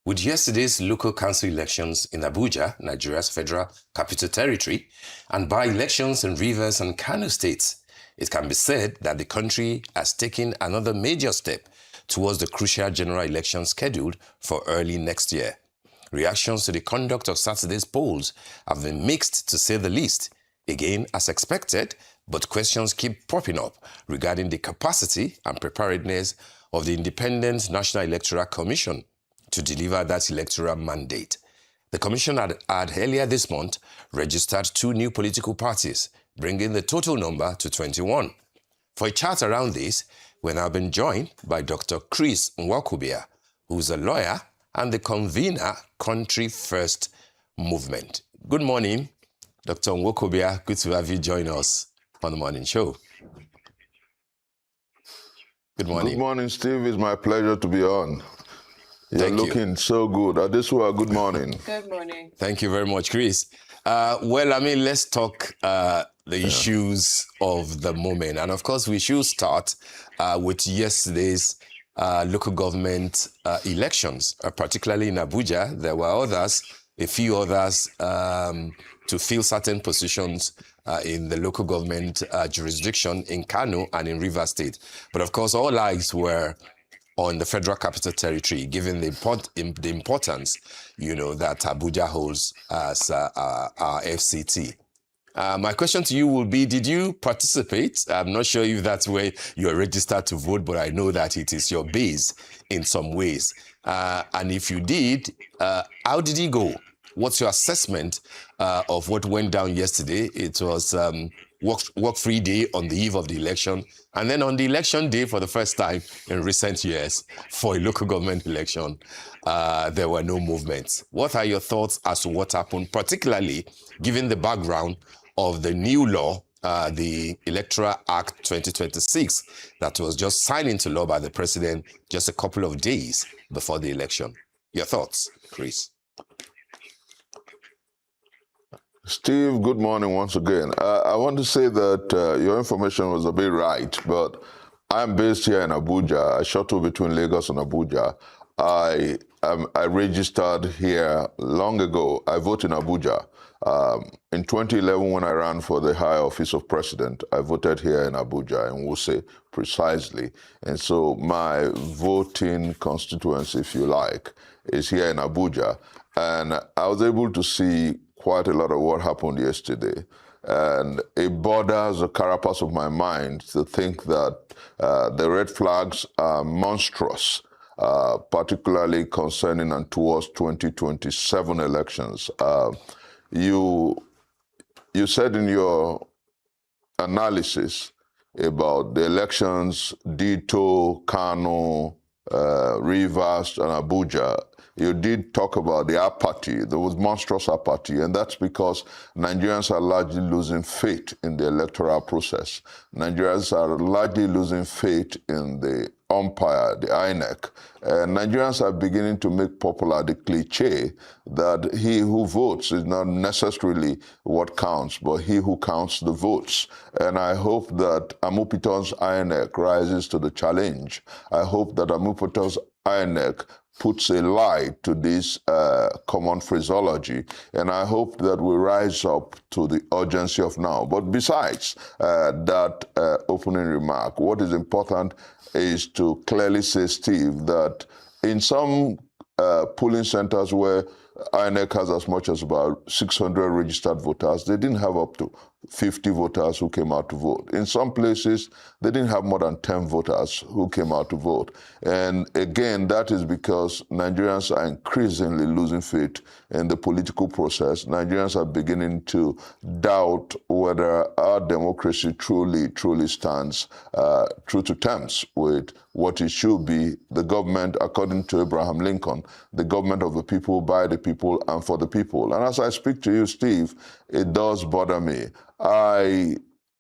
With yesterday's local council elections in Abuja, Nigeria's federal capital territory, and by-elections in Rivers and Kano states, it can be said that the country has taken another major step towards the crucial general election scheduled for early next year. Reactions to the conduct of Saturday's polls have been mixed, to say the least. Again, as expected, but questions keep popping up regarding the capacity and preparedness of the Independent National Electoral Commission to deliver that electoral mandate. The Commission had earlier this month registered 2 new political parties, bringing the total number to 21. For a chat around this, we're now been joined by Dr. Chris Nwakobia, who's a lawyer and the convener Country First Movement. Good morning, Dr. Nwakobia. Good to have you join us on the morning show. Good morning. Good morning, Steve. It's my pleasure to be on. You're looking so good. Adesua, good morning. Good morning. Thank you very much, Chris. Let's talk the issues of the moment. And of course, we should start with yesterday's local government elections, particularly in Abuja. There were a few others to fill certain positions in the local government jurisdiction in Kano and in Rivers State. But of course, all eyes were on the Federal Capital Territory, given the importance, that Abuja holds as our FCT. My question to you will be, did you participate? I'm not sure if that's where you're registered to vote, but I know that it is your base in some ways. And if you did, how did it go? What's your assessment of what went down yesterday? It was work-free day on the eve of the election. And then on the election day, for the first time in recent years, for a local government election, there were no movements. What are your thoughts as to what happened, particularly given the background of the new law, the Electoral Act 2026, that was just signed into law by the president just a couple of days before the election? Your thoughts, Chris? Steve, good morning once again. I want to say that your information was a bit right, but I'm based here in Abuja. I shuttle between Lagos and Abuja. I registered here long ago. I vote in Abuja. In 2011, when I ran for the high office of president, I voted here in Abuja, in Wuse precisely. And so my voting constituency, if you like, is here in Abuja. And I was able to see quite a lot of what happened yesterday. And it borders the carapace of my mind to think that the red flags are monstrous, particularly concerning and towards 2027 elections. You said in your analysis about the elections, Dito, Kano, Rivers, and Abuja. You did talk about the apathy. There was monstrous apathy, and that's because Nigerians are largely losing faith in the electoral process. Nigerians are largely losing faith in the umpire, the INEC. Nigerians are beginning to make popular the cliché that he who votes is not necessarily what counts, but he who counts the votes. And I hope that Amupitan's INEC rises to the challenge. I hope that Amupitan's INEC puts a lie to this common phraseology, and I hope that we rise up to the urgency of now. But besides that opening remark, what is important is to clearly say, Steve, that in some polling centers where INEC has as much as about 600 registered voters, they didn't have up to 50 voters who came out to vote. In some places, they didn't have more than 10 voters who came out to vote. And again, that is because Nigerians are increasingly losing faith in the political process. Nigerians are beginning to doubt whether our democracy truly stands true to terms with what it should be, the government, according to Abraham Lincoln, the government of the people, by the people, and for the people. And as I speak to you, Steve, it does bother me. I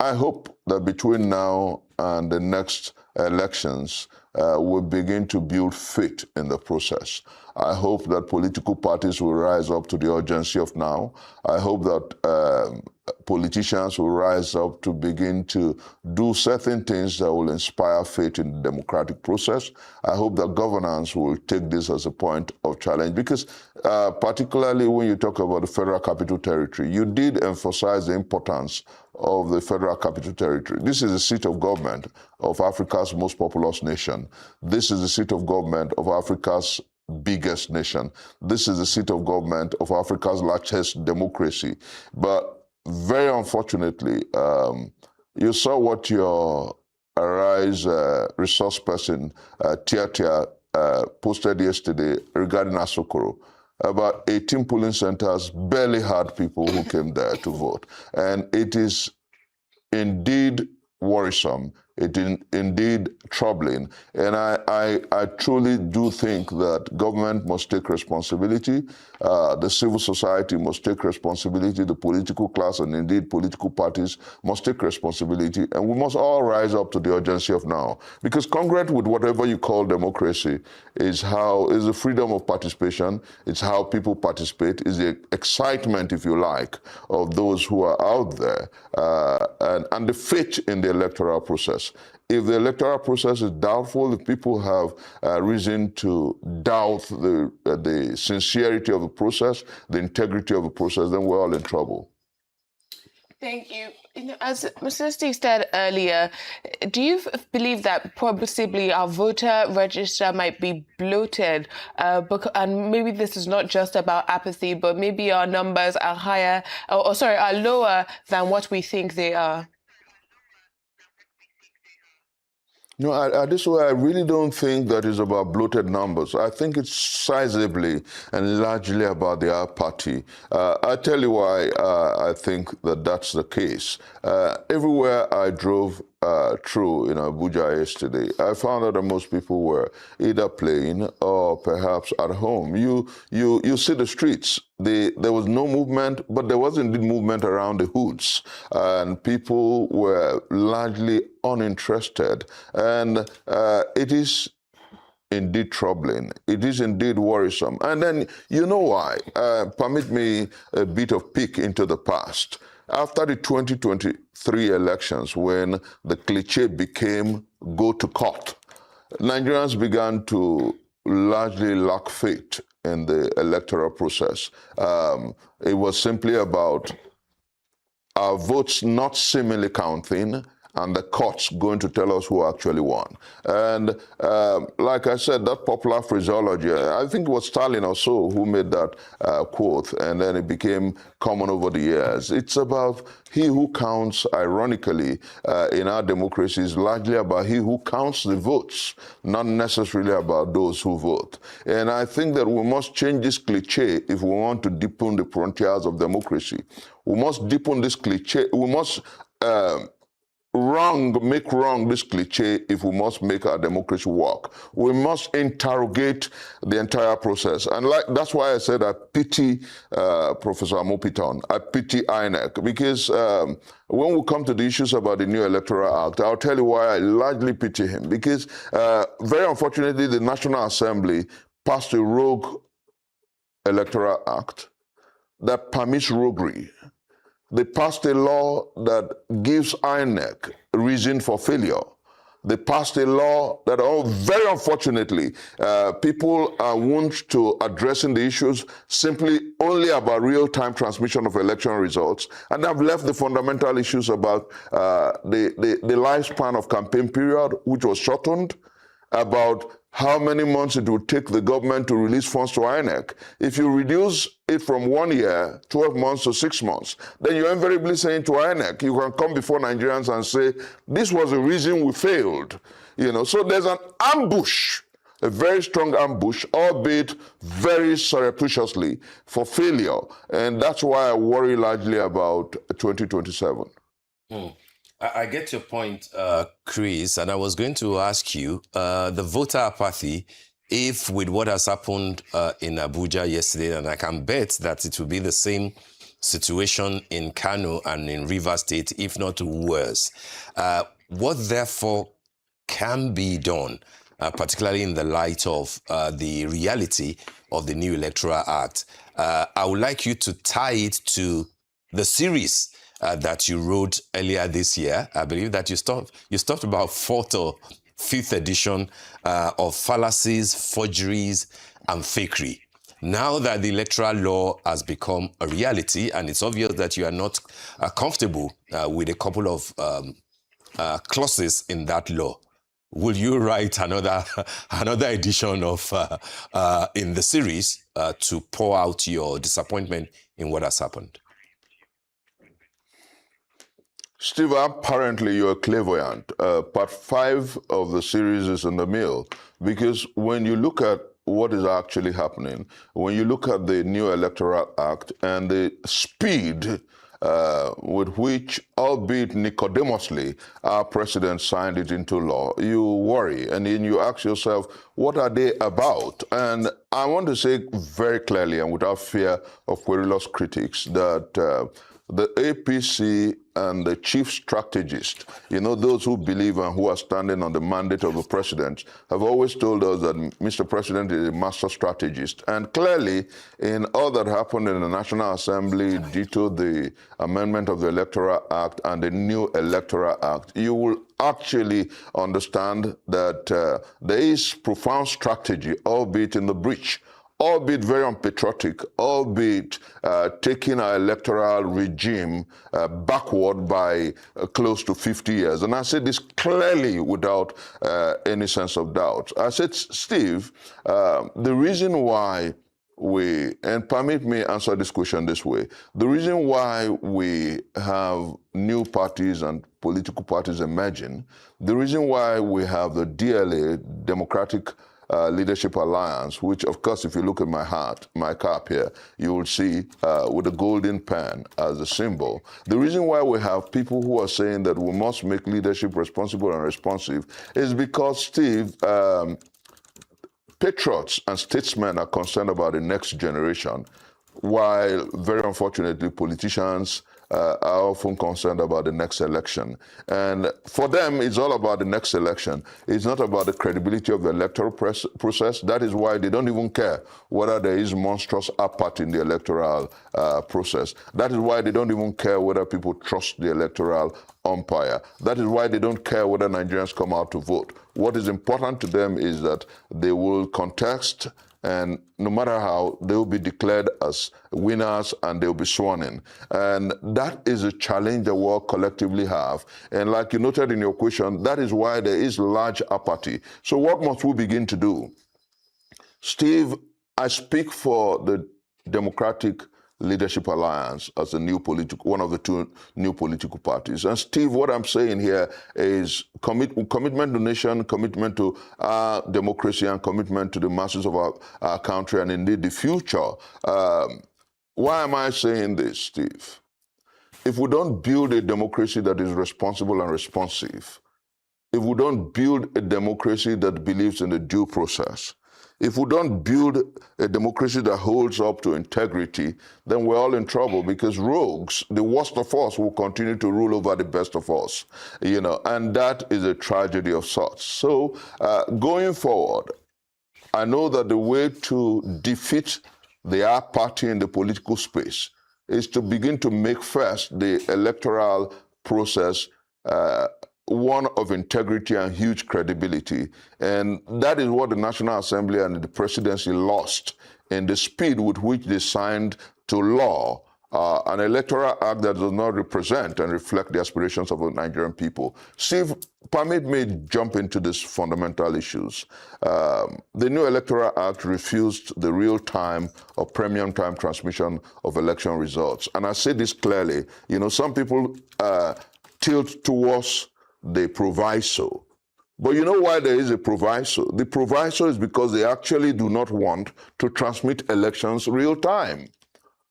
I hope that between now and the next elections, we'll begin to build faith in the process. I hope that political parties will rise up to the urgency of now. I hope that politicians will rise up to begin to do certain things that will inspire faith in the democratic process. I hope that governance will take this as a point of challenge because particularly when you talk about the Federal Capital Territory, you did emphasize the importance of the Federal Capital Territory. This is the seat of government of Africa's most populous nation. This is the seat of government of Africa's biggest nation. This is the seat of government of Africa's largest democracy. But very unfortunately, you saw what your Arise resource person, Tia, posted yesterday regarding Asokoro. About 18 polling centers barely had people who came there to vote. And it is indeed worrisome. It is indeed troubling. And I truly do think that government must take responsibility. The civil society must take responsibility. The political class and indeed political parties must take responsibility. And we must all rise up to the urgency of now. Because congruent with whatever you call democracy is the freedom of participation. It's how people participate. It's the excitement, if you like, of those who are out there and the faith in the electoral process. If the electoral process is doubtful, if people have reason to doubt the sincerity of the process, the integrity of the process, then we're all in trouble. Thank you. As Mr. Steve said earlier, do you believe that possibly our voter register might be bloated? And maybe this is not just about apathy, but maybe our numbers are higher, are lower than what we think they are. No, at this way, I really don't think that is about bloated numbers. I think it's sizably and largely about the apathy. I tell you why I think that that's the case. Everywhere I drove through in Abuja yesterday, I found out that most people were either playing or perhaps at home. You see the streets. There was no movement, but there was indeed movement around the hoods, and people were largely uninterested. And it is indeed troubling. It is indeed worrisome. And then, you know why? Permit me a bit of peek into the past. After the 2023 elections, when the cliché became go to court, Nigerians began to largely lack faith in the electoral process. It was simply about our votes not seemingly counting and the courts going to tell us who actually won. And like I said, that popular phraseology, I think it was Stalin or so who made that quote, and then it became common over the years. It's about he who counts, ironically, in our democracy is largely about he who counts the votes, not necessarily about those who vote. And I think that we must change this cliché if we want to deepen the frontiers of democracy. We must deepen this cliché. We must make wrong this cliché if we must make our democracy work. We must interrogate the entire process. And that's why I said I pity Professor Amupitan. I pity INEC, because when we come to the issues about the new Electoral Act, I'll tell you why I largely pity him. Because very unfortunately, the National Assembly passed a rogue Electoral Act that permits roguery. They passed a law that gives INEC reason for failure. They passed a law that, very unfortunately, people are wont to addressing the issues simply only about real-time transmission of election results, and have left the fundamental issues about the lifespan of campaign period, which was shortened, about how many months it would take the government to release funds to INEC. If you reduce it from 1 year, 12 months to 6 months, then you're invariably saying to INEC, you can come before Nigerians and say, this was the reason we failed. So there's an ambush, a very strong ambush, albeit very surreptitiously, for failure. And that's why I worry largely about 2027. I get your point, Chris, and I was going to ask you, the voter apathy, if with what has happened in Abuja yesterday, and I can bet that it will be the same situation in Kano and in Rivers State, if not worse. What therefore can be done, particularly in the light of the reality of the new Electoral Act? I would like you to tie it to the series that you wrote earlier this year. I believe that you stopped about 4th or 5th edition of fallacies, forgeries, and fakery. Now that the electoral law has become a reality, and it's obvious that you are not comfortable with a couple of clauses in that law, will you write another edition of in the series to pour out your disappointment in what has happened? Steve, apparently you're clairvoyant. Part 5 of the series is in the mill, because when you look at what is actually happening, when you look at the new Electoral Act and the speed with which, albeit Nicodemously, our president signed it into law, you worry, and then you ask yourself, what are they about? And I want to say very clearly and without fear of querulous critics that the APC and the chief strategist, those who believe and who are standing on the mandate of the president, have always told us that Mr. President is a master strategist. And clearly, in all that happened in the National Assembly due to the amendment of the Electoral Act and the new Electoral Act, you will actually understand that there is profound strategy, albeit in the breach, albeit very unpatriotic, albeit taking our electoral regime backward by close to 50 years. And I said this clearly without any sense of doubt. I said, Steve, the reason why and permit me answer this question this way, the reason why we have new parties and political parties emerging, the reason why we have the DLA, Democratic Leadership Alliance, which, of course, if you look at my cap here, you will see with a golden pen as a symbol. The reason why we have people who are saying that we must make leadership responsible and responsive is because, Steve, patriots and statesmen are concerned about the next generation, while, very unfortunately, politicians are often concerned about the next election. And for them, it's all about the next election. It's not about the credibility of the electoral process. That is why they don't even care whether there is monstrous apathy in the electoral process. That is why they don't even care whether people trust the electoral umpire. That is why they don't care whether Nigerians come out to vote. What is important to them is that they will contest, and no matter how, they will be declared as winners and they'll be sworn in. And that is a challenge that we all collectively have. And like you noted in your question, that is why there is large apathy. So what must we begin to do? Steve, I speak for the Democratic Leadership Alliance as one of the 2 new political parties. And Steve, what I'm saying here is commitment to nation, commitment to our democracy, and commitment to the masses of our country, and indeed the future. Why am I saying this, Steve? If we don't build a democracy that is responsible and responsive, if we don't build a democracy that believes in the due process, if we don't build a democracy that holds up to integrity, then we're all in trouble, because rogues, the worst of us, will continue to rule over the best of us, and that is a tragedy of sorts. So going forward, I know that the way to defeat the apathy in the political space is to begin to make first the electoral process one of integrity and huge credibility. And that is what the National Assembly and the presidency lost in the speed with which they signed to law an electoral act that does not represent and reflect the aspirations of the Nigerian people. Steve, permit me jump into these fundamental issues. The new Electoral Act refused the real-time or premium time transmission of election results. And I say this clearly, some people tilt towards the proviso. But you know why there is a proviso? The proviso is because they actually do not want to transmit elections real time.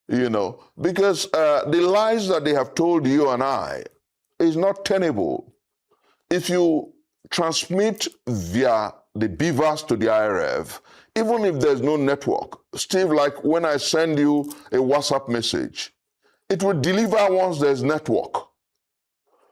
Because the lies that they have told you and I is not tenable. If you transmit via the beavers to the IRF, even if there's no network, Steve, like when I send you a WhatsApp message, it will deliver once there's network.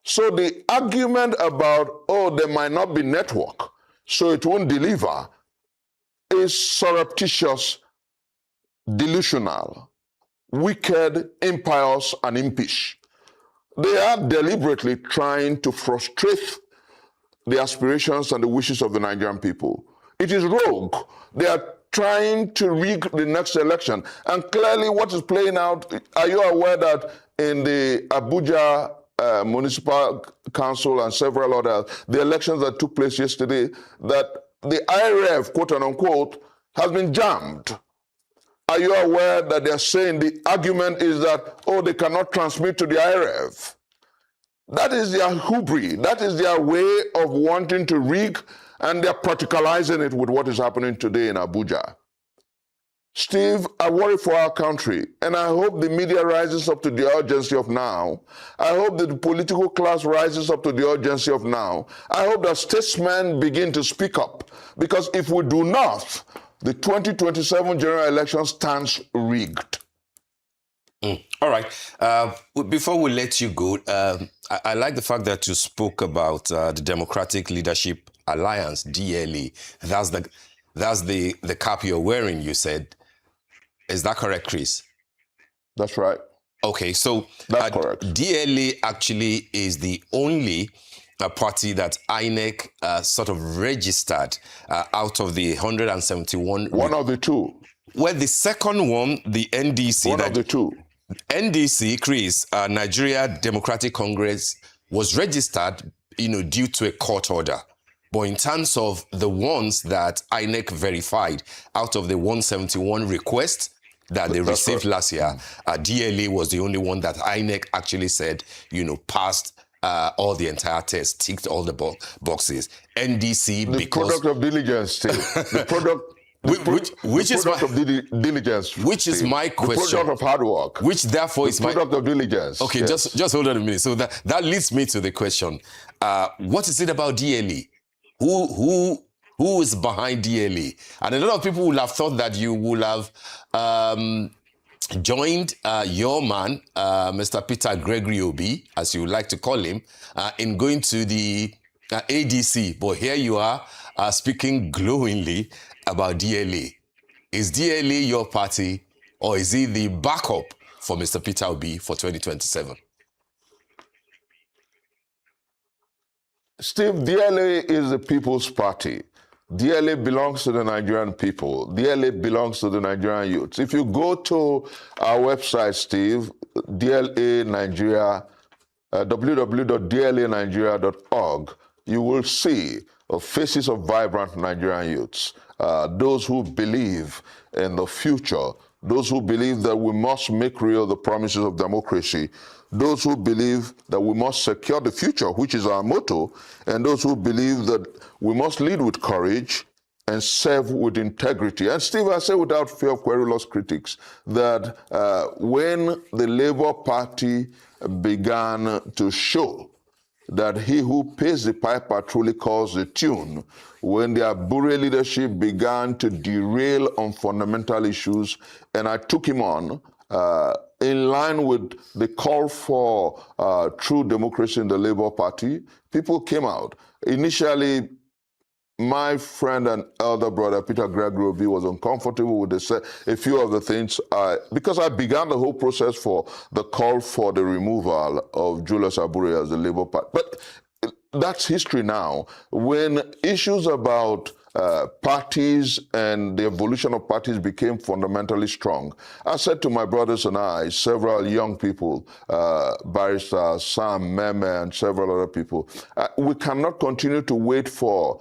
So the argument about, oh, there might not be network, so it won't deliver, is surreptitious, delusional, wicked, impious, and impish. They are deliberately trying to frustrate the aspirations and the wishes of the Nigerian people. It is rogue. They are trying to rig the next election. And clearly what is playing out, are you aware that in the Abuja Municipal Council and several others, the elections that took place yesterday, that the IRF, quote unquote, has been jammed? Are you aware that they're saying the argument is that, oh, they cannot transmit to the IRF? That is their hubris. That is their way of wanting to rig, and they're practicalizing it with what is happening today in Abuja. Steve, I worry for our country, and I hope the media rises up to the urgency of now. I hope that the political class rises up to the urgency of now. I hope that statesmen begin to speak up, because if we do not, the 2027 general election stands rigged. All right. Before we let you go, I like the fact that you spoke about the Democratic Leadership Alliance, DLA. That's the cap you're wearing, you said. Is that correct, Chris? That's right. Okay, so that's correct. DLA actually is the only party that INEC sort of registered out of the 171. One of the two. Well, the second one, the NDC. One of the two. NDC, Chris, Nigeria Democratic Congress, was registered, due to a court order. But in terms of the ones that INEC verified out of the 171 requests that they received last year, DLA was the only one that INEC actually said, passed all the entire test, ticked all the boxes. NDC, the because product of diligence, the product. Which is diligence. Which is my question. The product of hard work. Which therefore is my product of diligence. Okay, yes. just hold on a minute. So that leads me to the question: what is it about DLE? Who is behind DLE? And a lot of people will have thought that you will have joined your man, Mr. Peter Gregory Obi, as you would like to call him, in going to the ADC. But here you are speaking glowingly about DLA. Is DLA your party, or is it the backup for Mr. Peter Obi for 2027? Steve, DLA is the People's Party. DLA belongs to the Nigerian people. DLA belongs to the Nigerian youths. If you go to our website, Steve, DLA Nigeria, www.dlanigeria.org, you will see faces of vibrant Nigerian youths. Those who believe in the future, those who believe that we must make real the promises of democracy, those who believe that we must secure the future, which is our motto, and those who believe that we must lead with courage and serve with integrity. And Steve, I say without fear of querulous critics that when the Labour Party began to show that he who pays the piper truly calls the tune, when their Abure leadership began to derail on fundamental issues, and I took him on in line with the call for true democracy in the Labour Party, people came out. Initially, my friend and elder brother, Peter Gregory Obi, was uncomfortable with a few of the things, because I began the whole process for the call for the removal of Julius Abure as the Labour Party. But that's history now. When issues about parties and the evolution of parties became fundamentally strong, I said to my brothers and I, several young people, Barrister Sam, Meme, and several other people, we cannot continue to wait for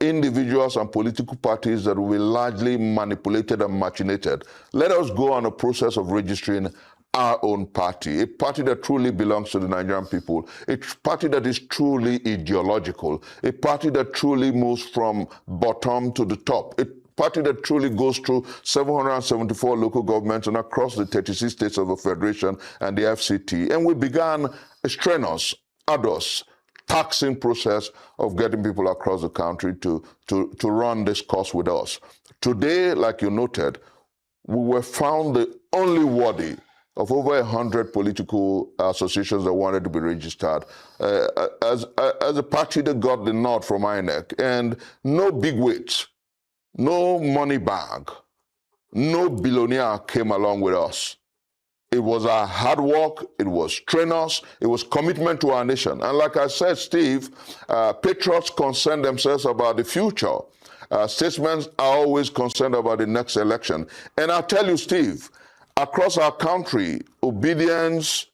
individuals and political parties that will be largely manipulated and machinated. Let us go on a process of registering our own party, a party that truly belongs to the Nigerian people, a party that is truly ideological, a party that truly moves from bottom to the top, a party that truly goes through 774 local governments and across the 36 states of the Federation and the FCT. And we began a strenuous, arduous, taxing process of getting people across the country to run this course with us. Today, like you noted, we were found the only worthy of over 100 political associations that wanted to be registered. As a party that got the nod from INEC, and no big weights, no money bag, no billionaire came along with us. It was our hard work, it was trainers, it was commitment to our nation. And like I said, Steve, patriots concern themselves about the future. Statesmen are always concerned about the next election. And I'll tell you, Steve, across our country, obedience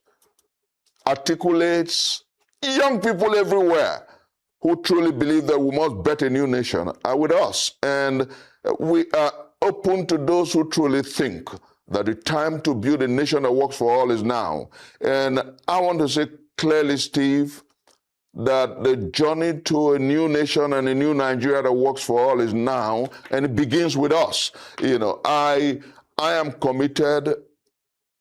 articulates young people everywhere who truly believe that we must bet a new nation are with us. And we are open to those who truly think that the time to build a nation that works for all is now. And I want to say clearly, Steve, that the journey to a new nation and a new Nigeria that works for all is now, and it begins with us. You know, I am committed.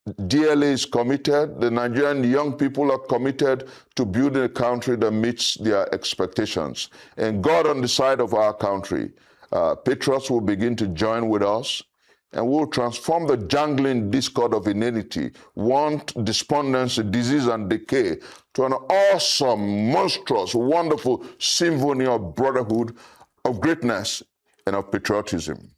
DLA is committed. The Nigerian young people are committed to building a country that meets their expectations. And God on the side of our country, patriots will begin to join with us, and we'll transform the jangling discord of inanity, want, despondency, disease, and decay to an awesome, monstrous, wonderful symphony of brotherhood, of greatness, and of patriotism.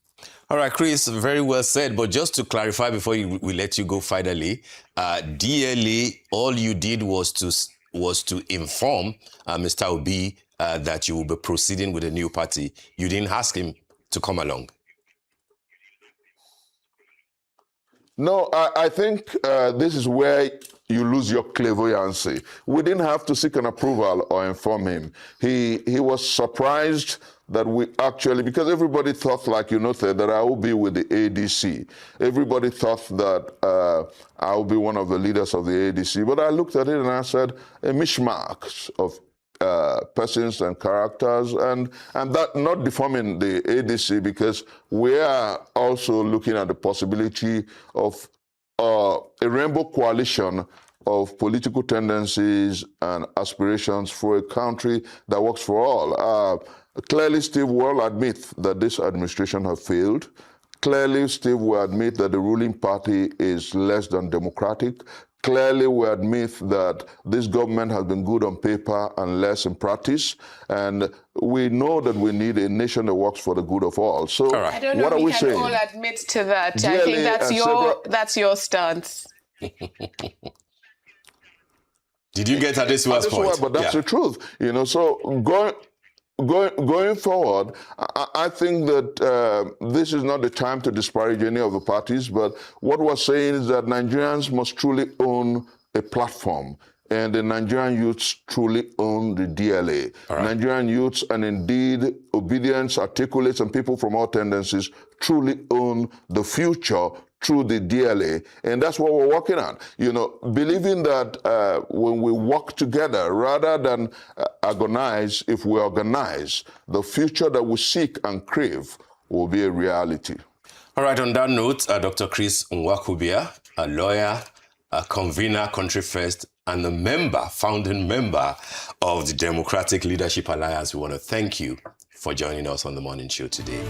All right, Chris, very well said. But just to clarify before we let you go finally, DLA, all you did was to inform Mr. Obi that you will be proceeding with a new party. You didn't ask him to come along. No, I think this is where you lose your clairvoyancy. We didn't have to seek an approval or inform him. He was surprised that we actually, because everybody thought, like you noted, that I will be with the ADC. Everybody thought that I will be one of the leaders of the ADC. But I looked at it and I said, a mishmash of persons and characters, and that not deforming the ADC, because we are also looking at the possibility of a rainbow coalition of political tendencies and aspirations for a country that works for all. Clearly, Steve will admit that this administration has failed. Clearly, Steve will admit that the ruling party is less than democratic. Clearly, we admit that this government has been good on paper and less in practice. And we know that we need a nation that works for the good of all. So, all right. I don't know what if are we can saying? all admit to that. I think that's your stance. Did you get Adesuwa's point? But that's the truth. You know, so going forward, I think that this is not the time to disparage any of the parties, but what we're saying is that Nigerians must truly own a platform, and the Nigerian youths truly own the DLA. Right. Nigerian youths, and indeed obedience, articulates, and people from all tendencies truly own the future through the DLA, and that's what we're working on. You know, believing that when we work together, rather than agonize, if we organize, the future that we seek and crave will be a reality. All right, on that note, Dr. Chris Nwakobia, a lawyer, a convener, Country First, and a founding member of the Democratic Leadership Alliance, we want to thank you for joining us on the morning show today.